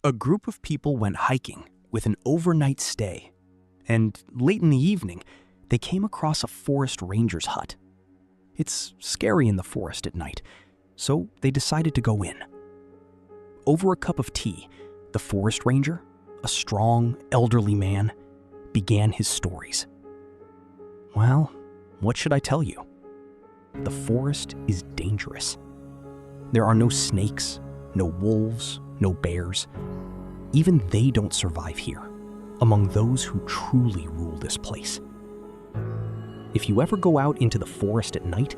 A group of people went hiking with an overnight stay, and late in the evening, they came across a forest ranger's hut. It's scary in the forest at night, so they decided to go in. Over a cup of tea, the forest ranger, a strong, elderly man, began his stories. Well, what should I tell you? The forest is dangerous. There are no snakes, no wolves, no bears. Even they don't survive here, among those who truly rule this place. If you ever go out into the forest at night,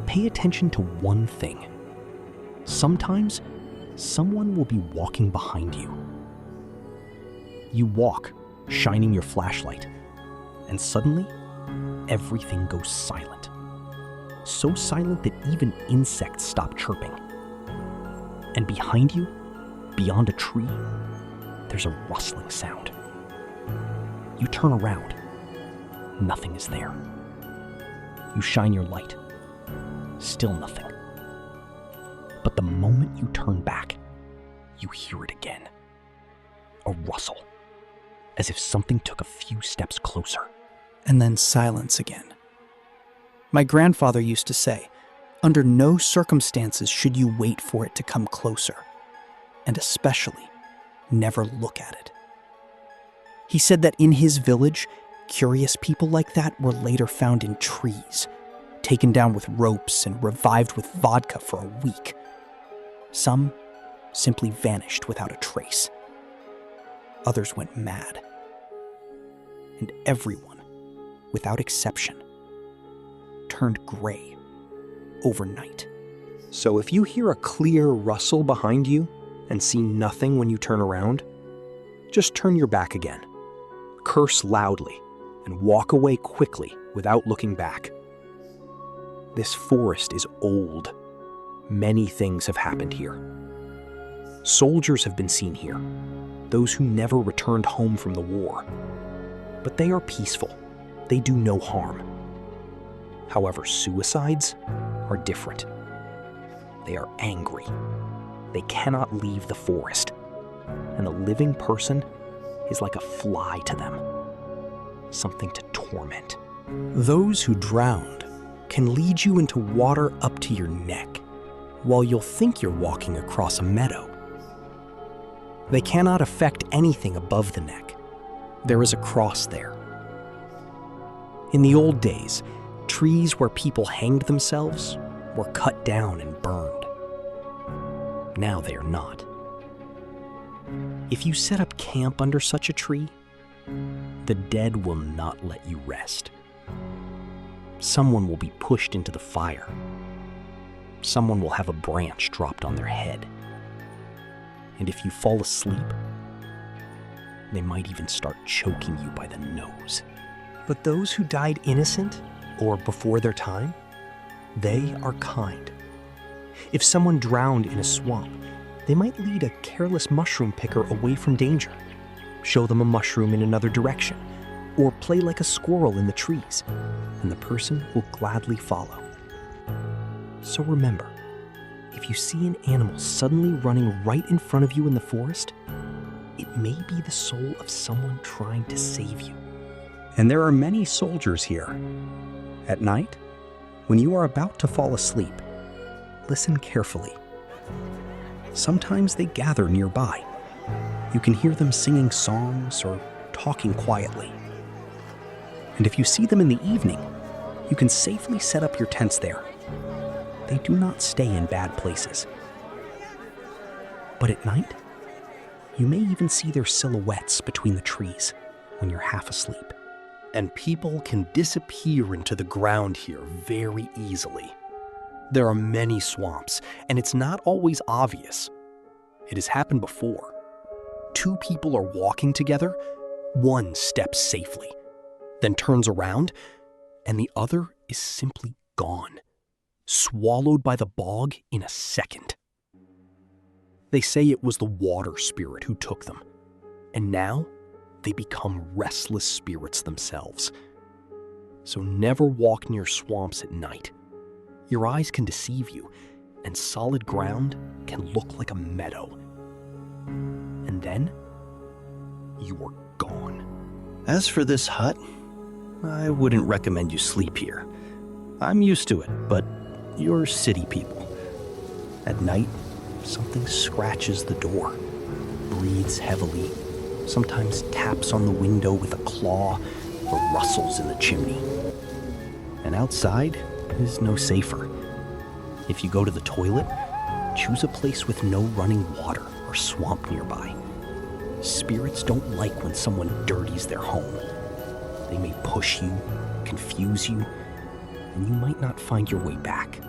pay attention to one thing. Sometimes, someone will be walking behind you. You walk, shining your flashlight, and suddenly, everything goes silent. So silent that even insects stop chirping. And behind you, beyond a tree, there's a rustling sound. You turn around. Nothing is there. You shine your light. Still nothing. But the moment you turn back, you hear it again. A rustle, as if something took a few steps closer. And then silence again. My grandfather used to say, under no circumstances should you wait for it to come closer, and especially, never look at it. He said that in his village, curious people like that were later found in trees, taken down with ropes and revived with vodka for a week. Some simply vanished without a trace. Others went mad. And everyone, without exception, turned gray overnight. So if you hear a clear rustle behind you and see nothing when you turn around, just turn your back again, curse loudly, and walk away quickly without looking back. This forest is old. Many things have happened here. Soldiers have been seen here, those who never returned home from the war. But they are peaceful. They do no harm. However, suicides are different. They are angry. They cannot leave the forest. And a living person is like a fly to them, something to torment. Those who drowned can lead you into water up to your neck, while you'll think you're walking across a meadow. They cannot affect anything above the neck. There is a cross there. In the old days, trees where people hanged themselves were cut down and burned. Now they are not. If you set up camp under such a tree, the dead will not let you rest. Someone will be pushed into the fire. Someone will have a branch dropped on their head. And if you fall asleep, they might even start choking you by the nose. But those who died innocent or before their time, they are kind. If someone drowned in a swamp, they might lead a careless mushroom picker away from danger, show them a mushroom in another direction, or play like a squirrel in the trees, and the person will gladly follow. So remember, if you see an animal suddenly running right in front of you in the forest, it may be the soul of someone trying to save you. And there are many soldiers here. At night, when you are about to fall asleep, listen carefully. Sometimes they gather nearby. You can hear them singing songs or talking quietly. And if you see them in the evening, you can safely set up your tents there. They do not stay in bad places. But at night, you may even see their silhouettes between the trees when you're half asleep. And people can disappear into the ground here very easily. There are many swamps, and it's not always obvious. It has happened before. Two people are walking together, one steps safely, then turns around, and the other is simply gone, swallowed by the bog in a second. They say it was the water spirit who took them, and now they become restless spirits themselves. So never walk near swamps at night. Your eyes can deceive you, and solid ground can look like a meadow. And then then you were gone. As for this hut, I wouldn't recommend you sleep here. I'm used to it, but you're city people. At night, something scratches the door, breathes heavily, sometimes taps on the window with a claw or rustles in the chimney. And outside is no safer. If you go to the toilet, choose a place with no running water or swamp nearby. Spirits don't like when someone dirties their home. They may push you, confuse you, and you might not find your way back.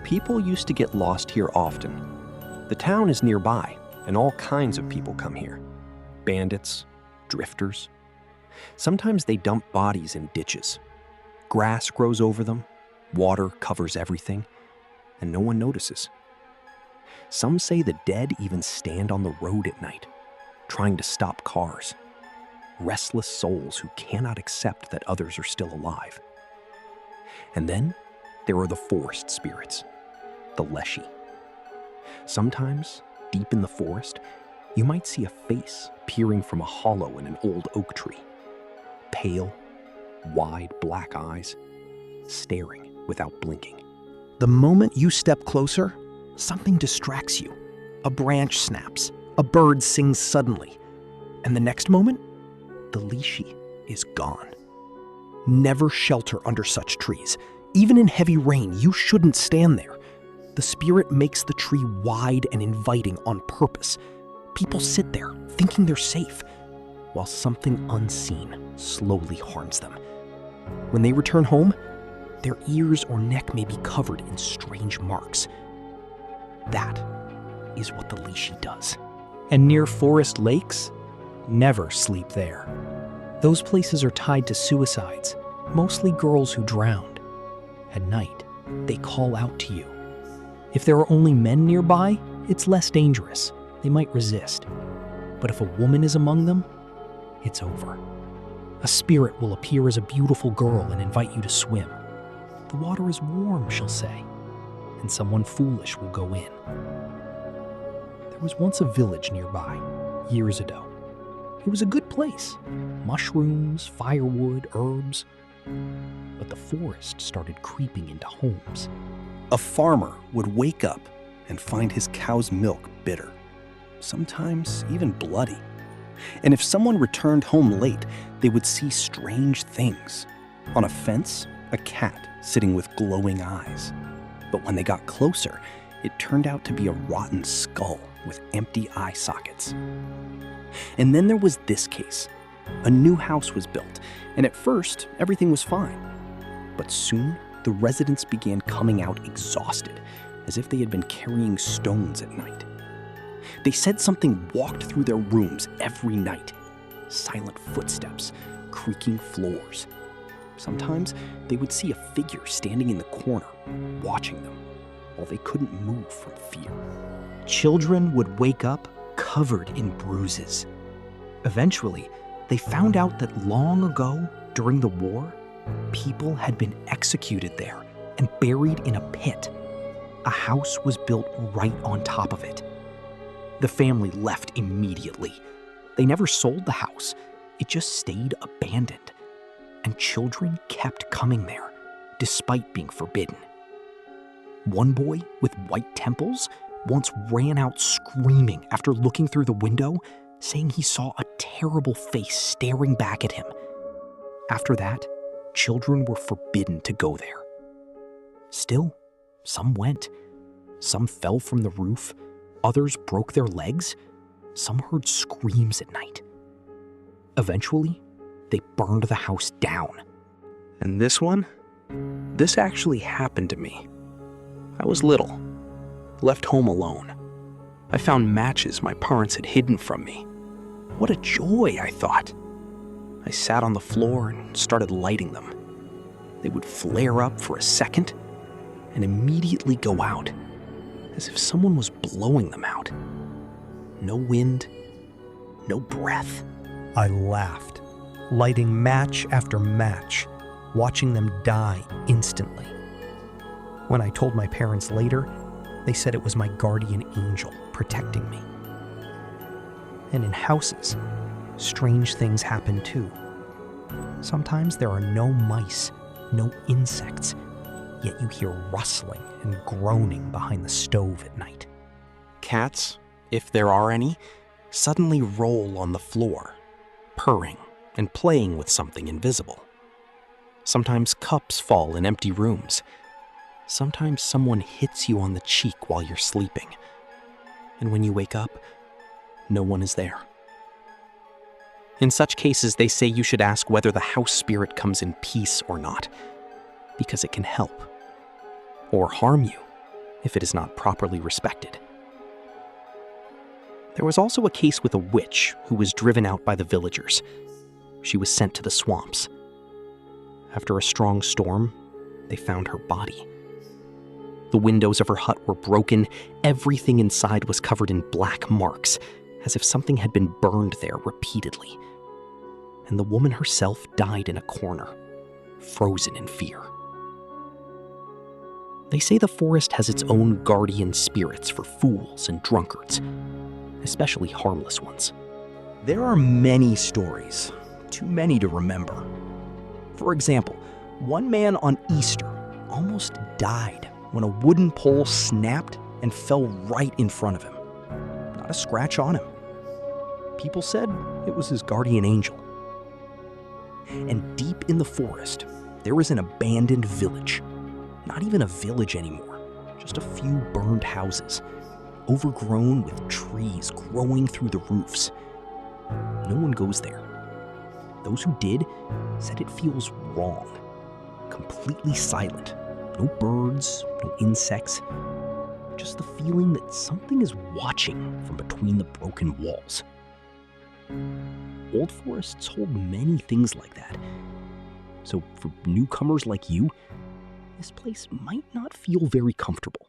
People used to get lost here often. The town is nearby, and all kinds of people come here. Bandits, drifters. Sometimes they dump bodies in ditches. Grass grows over them, water covers everything, and no one notices. Some say the dead even stand on the road at night, trying to stop cars. Restless souls who cannot accept that others are still alive. And then there are the forest spirits, the Leshy. Sometimes, deep in the forest, you might see a face peering from a hollow in an old oak tree. Pale, wide black eyes, staring without blinking. The moment you step closer, something distracts you. A branch snaps, a bird sings suddenly, and the next moment, the Leshy is gone. Never shelter under such trees. Even in heavy rain, you shouldn't stand there. The spirit makes the tree wide and inviting on purpose. People sit there, thinking they're safe, while something unseen slowly harms them. When they return home, their ears or neck may be covered in strange marks. That is what the Leshy does. And near forest lakes, never sleep there. Those places are tied to suicides, mostly girls who drowned. At night, they call out to you. If there are only men nearby, it's less dangerous. They might resist. But if a woman is among them, it's over. A spirit will appear as a beautiful girl and invite you to swim. The water is warm, she'll say, and someone foolish will go in. There was once a village nearby, years ago. It was a good place. Mushrooms, firewood, herbs. But the forest started creeping into homes. A farmer would wake up and find his cow's milk bitter, sometimes even bloody. And if someone returned home late, they would see strange things. On a fence, a cat sitting with glowing eyes. But when they got closer, it turned out to be a rotten skull with empty eye sockets. And then there was this case. A new house was built, and at first, everything was fine. But soon, the residents began coming out exhausted, as if they had been carrying stones at night. They said something walked through their rooms every night. Silent footsteps, creaking floors. Sometimes they would see a figure standing in the corner, watching them, while they couldn't move from fear. Children would wake up covered in bruises. Eventually, they found out that long ago, during the war, people had been executed there and buried in a pit. A house was built right on top of it. The family left immediately. They never sold the house. It just stayed abandoned. And children kept coming there, despite being forbidden. One boy with white temples once ran out screaming after looking through the window, saying he saw a terrible face staring back at him. After that, children were forbidden to go there. Still, some went. Some fell from the roof. Others broke their legs. Some heard screams at night. Eventually, they burned the house down. And this actually happened to me. I was little, left home alone. I found matches my parents had hidden from me. What a joy, I thought. I sat on the floor and started lighting them. They would flare up for a second and immediately go out, as if someone was blowing them out. No wind, no breath. I laughed, lighting match after match, watching them die instantly. When I told my parents later, they said it was my guardian angel protecting me. And in houses, strange things happen too. Sometimes there are no mice, no insects, yet you hear rustling and groaning behind the stove at night. Cats, if there are any, suddenly roll on the floor, purring and playing with something invisible. Sometimes cups fall in empty rooms. Sometimes someone hits you on the cheek while you're sleeping. And when you wake up, no one is there. In such cases, they say you should ask whether the house spirit comes in peace or not, because it can help, or harm you if it is not properly respected. There was also a case with a witch who was driven out by the villagers. She was sent to the swamps. After a strong storm, they found her body. The windows of her hut were broken. Everything inside was covered in black marks, as if something had been burned there repeatedly. And the woman herself died in a corner, frozen in fear. They say the forest has its own guardian spirits for fools and drunkards, especially harmless ones. There are many stories, too many to remember. For example, one man on Easter almost died when a wooden pole snapped and fell right in front of him. Not a scratch on him. People said it was his guardian angel. And deep in the forest, there is an abandoned village. Not even a village anymore, just a few burned houses, overgrown with trees growing through the roofs. No one goes there. Those who did said it feels wrong, completely silent. No birds, no insects, just the feeling that something is watching from between the broken walls. Old forests hold many things like that. So for newcomers like you, this place might not feel very comfortable.